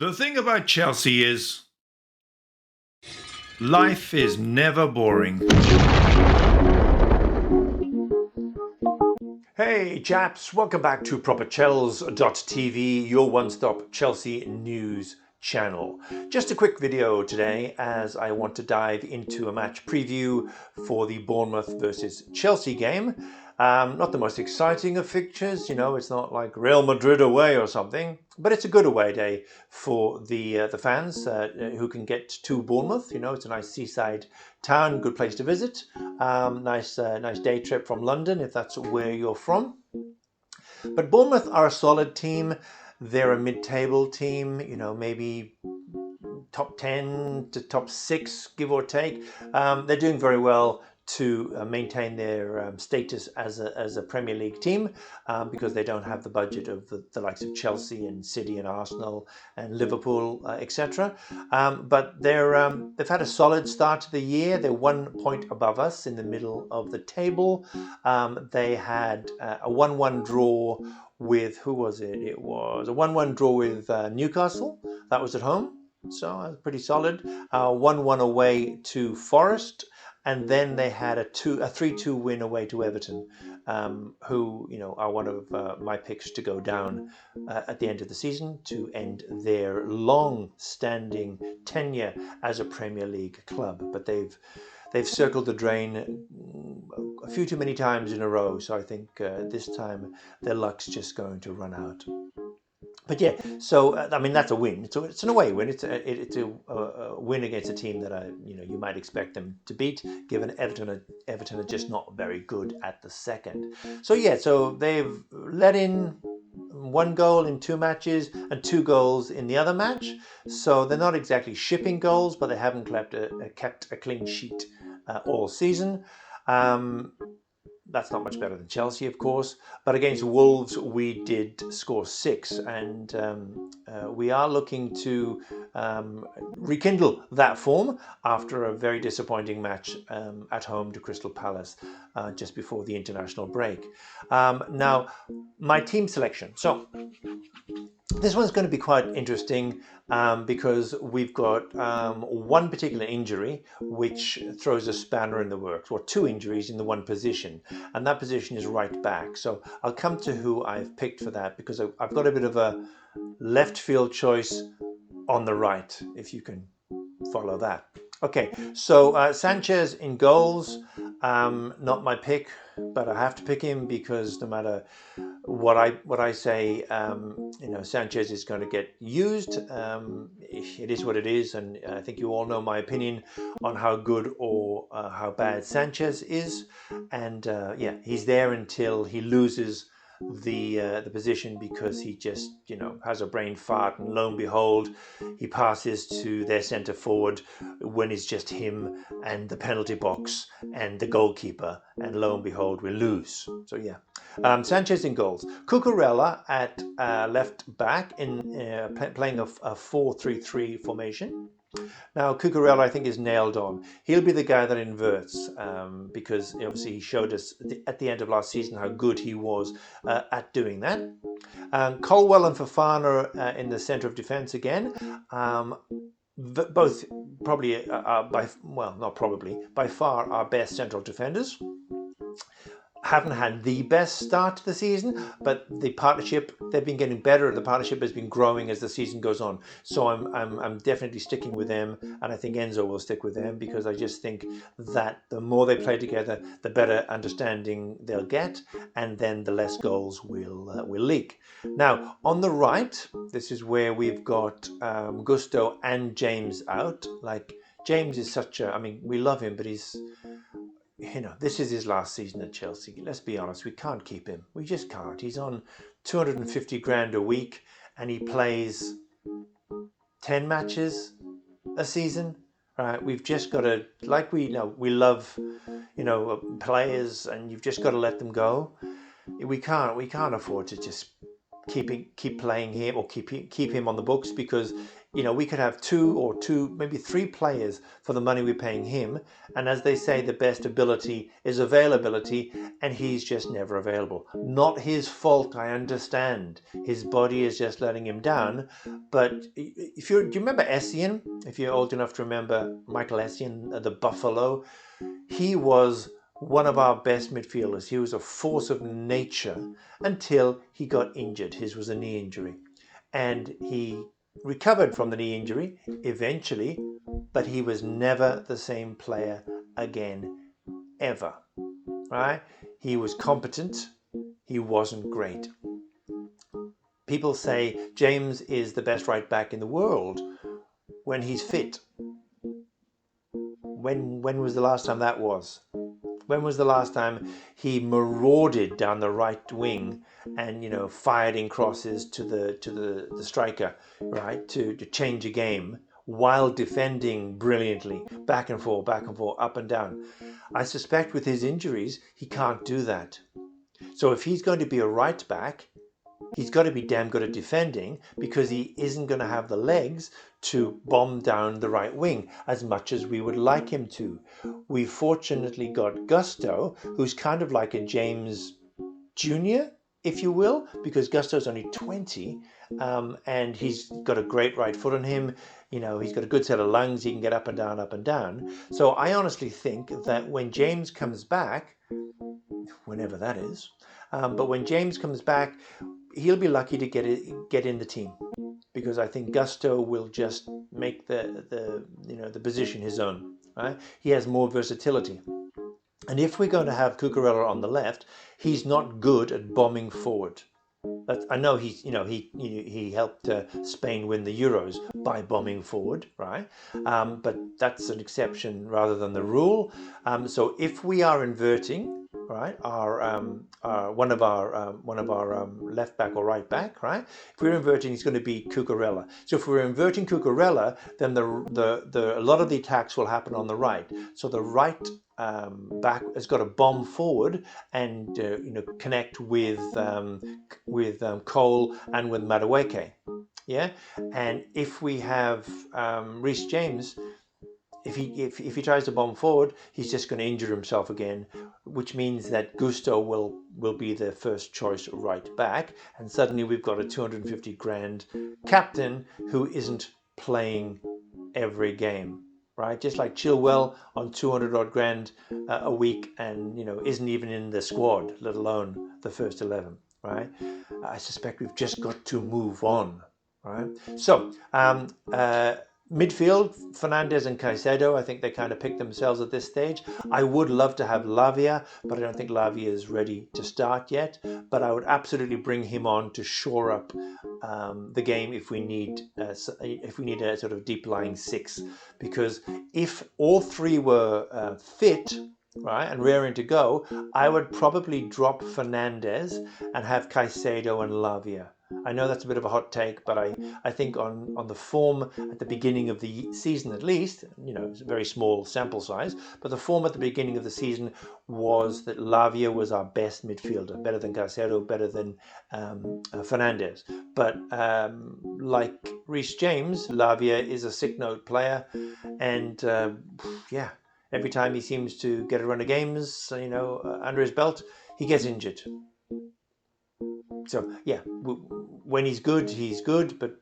The thing about Chelsea is life is never boring. Hey chaps, welcome back to properchels.tv, your one-stop Chelsea news channel. Just a quick video today as I want to dive into a match preview for the Bournemouth versus Chelsea game. Not the most exciting of fixtures, it's not like Real Madrid away or something, but it's a good away day for the fans who can get to Bournemouth. It's a nice seaside town, good place to visit. Nice day trip from London if that's where you're from. But Bournemouth are a solid team. They're a mid-table team, maybe top 10 to top 6, give or take. They're doing very well to maintain their status as a Premier League team because they don't have the budget of the likes of Chelsea and City and Arsenal and Liverpool, etc. But they've had a solid start to the year. They're 1 point above us in the middle of the table. They had a 1-1 draw with, who was it? It was a 1-1 draw with Newcastle. That was at home. So pretty solid. 1-1 away to Forest, and then they had a 3-2 win away to Everton, who are one of my picks to go down at the end of the season to end their long-standing tenure as a Premier League club. But they've circled the drain a few too many times in a row, so I think this time their luck's just going to run out. But yeah, so that's a win. It's an away win. It's a win against a team that you might expect them to beat, given Everton are just not very good at the second. So yeah, so they've let in 1 goal in 2 matches and 2 goals in the other match. So they're not exactly shipping goals, but they haven't kept a clean sheet all season. That's not much better than Chelsea, of course. But against Wolves, we did score 6. And we are looking to rekindle that form after a very disappointing match at home to Crystal Palace just before the international break. Now, my team selection. So this one's going to be quite interesting because we've got one particular injury which throws a spanner in the works, or 2 injuries in the one position, and that position is right back. So I'll come to who I've picked for that because I've got a bit of a left field choice on the right, if you can follow that. Okay, so Sanchez in goals, not my pick, but I have to pick him because no matter what I say, Sanchez is going to get used. It is what it is, and I think you all know my opinion on how good or how bad Sanchez is. And yeah, he's there until he loses the position because he just has a brain fart, and lo and behold, he passes to their centre forward when it's just him and the penalty box and the goalkeeper, and lo and behold, we lose. So yeah. Sanchez in goals. Cucurella at left back in playing a 4-3-3 formation. Now, Cucurella, I think, is nailed on. He'll be the guy that inverts because obviously he showed us at the end of last season how good he was at doing that. Colwell and Fofana in the centre of defence again. Both probably by far our best central defenders. Haven't had the best start to the season, but the partnership, they've been getting better. The partnership has been growing as the season goes on. So I'm definitely sticking with them, and I think Enzo will stick with them because I just think that the more they play together, the better understanding they'll get, and then the less goals will leak. Now on the right, this is where we've got Gusto and James out. Like, James is we love him, but he's this is his last season at Chelsea. Let's be honest, we can't keep him. We just can't. He's on 250 grand a week and he plays 10 matches a season. Right? We've just got to, like we love, players, and you've just got to let them go. We can't afford to just keep playing him or keep him on the books, because we could have two, maybe three players for the money we're paying him, and as they say, the best ability is availability, and he's just never available. Not his fault, I understand. His body is just letting him down. But do you remember Essien? If you're old enough to remember Michael Essien, the Buffalo, he was one of our best midfielders. He was a force of nature until he got injured. His was a knee injury. And he recovered from the knee injury eventually, but he was never the same player again, ever. Right? He was competent. He wasn't great. People say James is the best right back in the world when he's fit. When was the last time that was? When was the last time he marauded down the right wing and fired in crosses to the striker, right, to change a game while defending brilliantly, back and forth, up and down? I suspect with his injuries he can't do that. So if he's going to be a right back, he's got to be damn good at defending, because he isn't going to have the legs to bomb down the right wing as much as we would like him to. We fortunately got Gusto, who's kind of like a James Jr., if you will, because Gusto's only 20, and he's got a great right foot on him. He's got a good set of lungs. He can get up and down, up and down. So I honestly think that when James comes back, whenever that is, but when James comes back, he'll be lucky to get in the team, because I think Gusto will just make the position his own. Right? He has more versatility. And if we're going to have Cucurella on the left, he's not good at bombing forward. I know he helped Spain win the Euros by bombing forward, right? But that's an exception rather than the rule. So if we are inverting, right, one of our left back or right back, right? If we're inverting, it's going to be Cucurella. So if we're inverting Cucurella, then a lot of the attacks will happen on the right. So the right back has got to bomb forward and connect with Cole and with Madueke. Yeah, and if we have Reece James, if he tries to bomb forward, he's just going to injure himself again, which means that Gusto will be the first choice right back, and suddenly we've got a 250 grand captain who isn't playing every game. Right, just like Chilwell on 200 odd grand a week, and isn't even in the squad, let alone the first 11. Right, I suspect we've just got to move on. Right, so midfield, Fernandes and Caicedo, I think they kind of picked themselves at this stage. I would love to have Lavia, but I don't think Lavia is ready to start yet. But I would absolutely bring him on to shore up the game if we need a sort of deep lying six, because if all three were fit, right, and raring to go, I would probably drop Fernandes and have Caicedo and Lavia. I know that's a bit of a hot take, but I think on the form at the beginning of the season, at least, it's a very small sample size, but the form at the beginning of the season was that Lavia was our best midfielder, better than Caicedo, better than Fernandes. But like Reece James, Lavia is a sick note player, and every time he seems to get a run of games, under his belt, he gets injured. So yeah, when he's good, but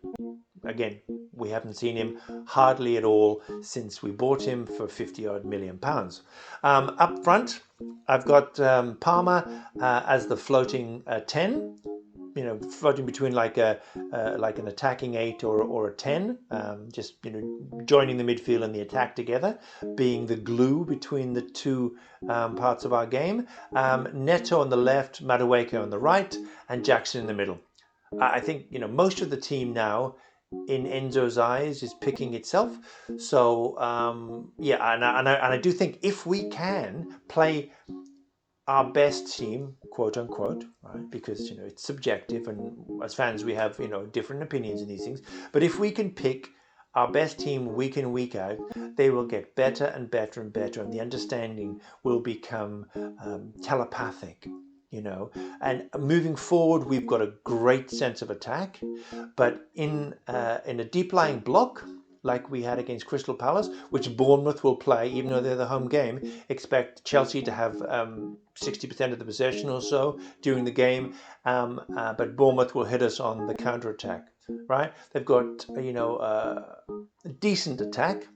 again, we haven't seen him hardly at all since we bought him for 50 odd million pounds. Up front, I've got Palmer as the floating 10. Floating between like an attacking 8 or a 10, just joining the midfield and the attack together, being the glue between the two parts of our game. Neto on the left, Madueke on the right, and Jackson in the middle. I think most of the team now, in Enzo's eyes, is picking itself. So and I do think if we can play our best team, quote unquote, right? Because it's subjective, and as fans we have different opinions in these things. But if we can pick our best team week in, week out, they will get better and better and better, and the understanding will become telepathic. you know. And moving forward, we've got a great sense of attack, but in a deep lying block like we had against Crystal Palace, which Bournemouth will play, even though they're the home game, expect Chelsea to have 60% of the possession or so during the game, but Bournemouth will hit us on the counter attack. Right? They've got a decent attack,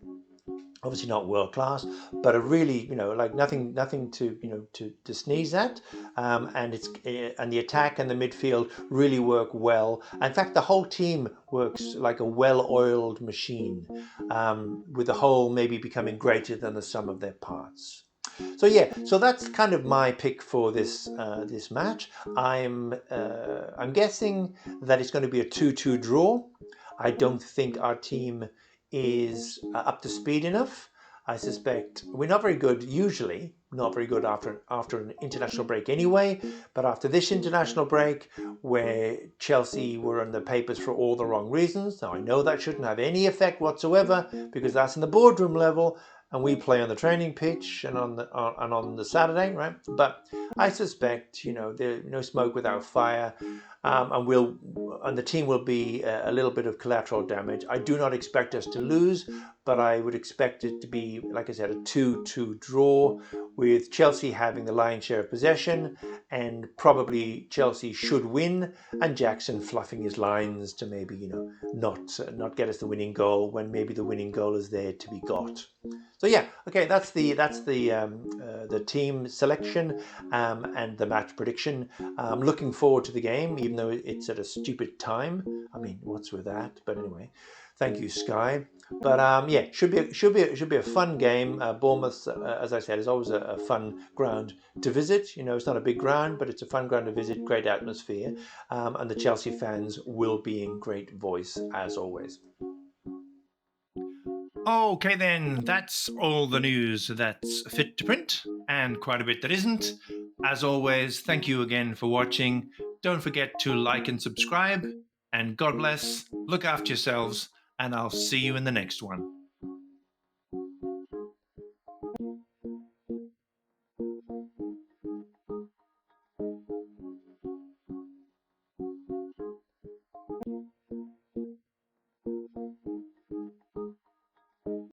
obviously not world class, but a really, like nothing to, to sneeze at. And the attack and the midfield really work well. In fact, the whole team works like a well-oiled machine, with the whole maybe becoming greater than the sum of their parts. So yeah, so that's kind of my pick for this this match. I'm guessing that it's going to be a 2-2 draw. I don't think our team is up to speed enough. I suspect we're not very good usually, not very good after an international break anyway, but after this international break where Chelsea were in the papers for all the wrong reasons. Now I know that shouldn't have any effect whatsoever because that's in the boardroom level and we play on the training pitch and on the Saturday, right? But I suspect, there's no smoke without fire. And the team will be a little bit of collateral damage. I do not expect us to lose, but I would expect it to be, like I said, a 2-2 draw with Chelsea having the lion's share of possession, and probably Chelsea should win, and Jackson fluffing his lines to maybe, not get us the winning goal when maybe the winning goal is there to be got. So yeah, okay, that's the team selection and the match prediction. I'm looking forward to the game, even though it's at a stupid time. I mean, what's with that? But anyway, thank you, Sky. But yeah, should be a fun game. Bournemouth, as I said, is always a fun ground to visit. It's not a big ground, but it's a fun ground to visit. Great atmosphere, and the Chelsea fans will be in great voice as always. Okay, then, that's all the news that's fit to print, and quite a bit that isn't. As always, thank you again for watching. Don't forget to like and subscribe, and God bless, look after yourselves, and I'll see you in the next one.